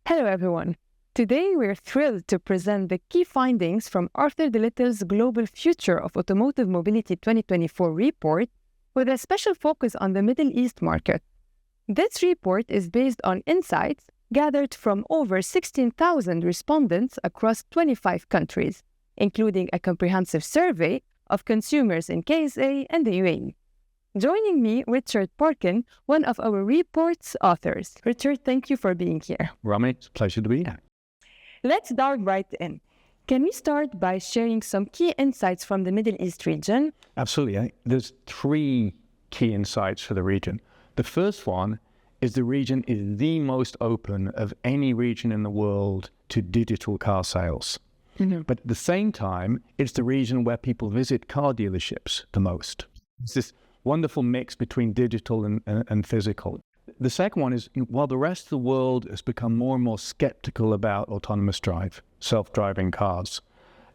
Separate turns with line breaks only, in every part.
Hello, everyone. Today, we're thrilled to present the key findings from Arthur de Little's Global Future of Automotive Mobility 2024 report, with a special focus on the Middle East market. This report is based on insights gathered from over 16,000 respondents across 25 countries, including a comprehensive survey of consumers in KSA and the UAE. Joining me, Richard Parkin, one of our report's authors. Richard, thank you for being here.
Romy, it's a pleasure to be here.
Let's dive right in. Can we start by sharing some key insights from the Middle East region?
Absolutely. There's three key insights for the region. The first one is the region is the most open of any region in the world to digital car sales. Mm-hmm. But at the same time, it's the region where people visit car dealerships the most. It's this wonderful mix between digital and physical. The second one is, while the rest of the world has become more and more skeptical about autonomous drive, self-driving cars,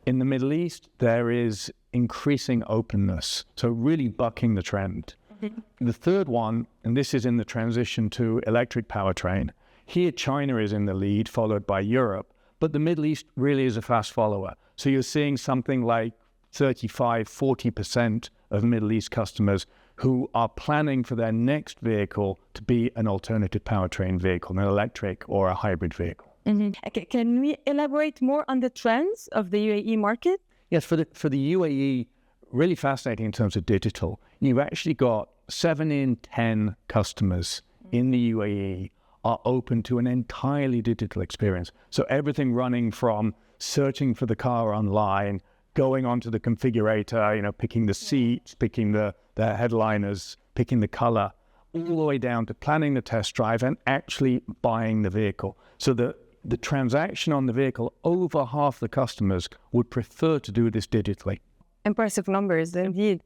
in the Middle East, there is increasing openness, so really bucking the trend. Mm-hmm. The third one, and this is in the transition to electric powertrain, here China is in the lead, followed by Europe, but the Middle East really is a fast follower. So you're seeing something like 35-40% of Middle East customers who are planning for their next vehicle to be an alternative powertrain vehicle, an electric or a hybrid vehicle.
Mm-hmm. Okay. Can we elaborate more on the trends of the UAE market?
Yes, for the UAE, really fascinating in terms of digital. You've actually got 7 in 10 customers in the UAE are open to an entirely digital experience. So everything running from searching for the car online, going onto the configurator, picking the seats, picking the headliners, picking the color, all the way down to planning the test drive and actually buying the vehicle. So the transaction on the vehicle, over half the customers would prefer to do this digitally.
Impressive numbers, indeed.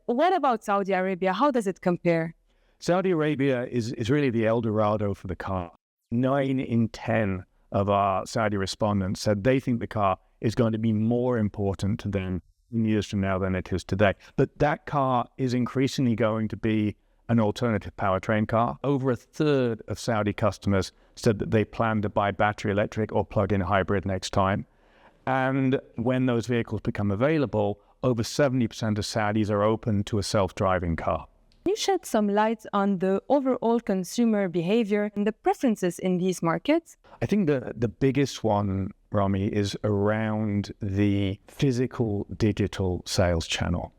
What about Saudi Arabia? How does it compare?
Saudi Arabia is really the El Dorado for the car. 9 in 10 of our Saudi respondents said they think the car is going to be more important to them in years from now than it is today. But that car is increasingly going to be an alternative powertrain car. Over a third of Saudi customers said that they plan to buy battery electric or plug-in hybrid next time. And when those vehicles become available, over 70% of Saudis are open to a self-driving car.
Can you shed some light on the overall consumer behavior and the preferences in these markets?
I think the biggest one, Romy, is around the physical digital sales channel.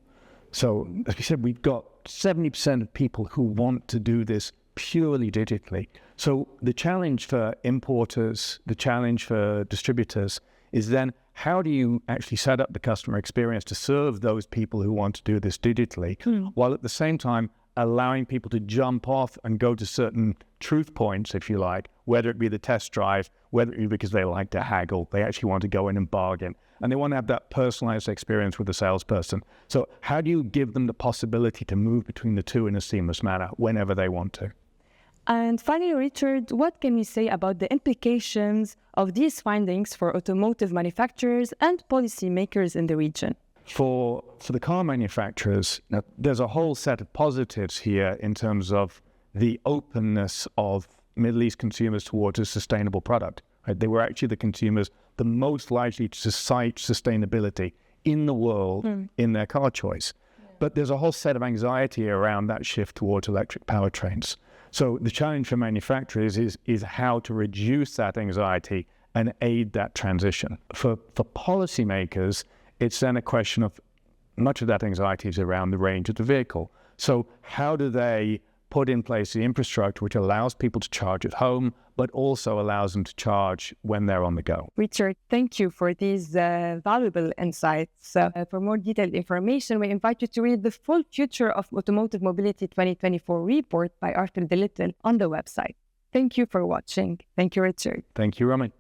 So, as we said, we've got 70% of people who want to do this purely digitally. So the challenge for importers, the challenge for distributors is then how do you actually set up the customer experience to serve those people who want to do this digitally, while at the same time allowing people to jump off and go to certain truth points, if you like, whether it be the test drive, whether it be because they like to haggle, they actually want to go in and bargain, and they want to have that personalized experience with the salesperson. So how do you give them the possibility to move between the two in a seamless manner whenever they want to?
And finally, Richard, what can we say about the implications of these findings for automotive manufacturers and policymakers in the region?
For the car manufacturers, now, there's a whole set of positives here in terms of the openness of Middle East consumers towards a sustainable product. Right? They were actually the consumers the most likely to cite sustainability in the world in their car choice. Yeah. But there's a whole set of anxiety around that shift towards electric powertrains. So the challenge for manufacturers is how to reduce that anxiety and aid that transition. For policymakers, it's then a question of much of that anxiety is around the range of the vehicle. So how do they put in place the infrastructure which allows people to charge at home, but also allows them to charge when they're on the go?
Richard, thank you for these valuable insights. For more detailed information, we invite you to read the full Future of Automotive Mobility 2024 report by Arthur de Little on the website. Thank you for watching. Thank you, Richard.
Thank you, Romy.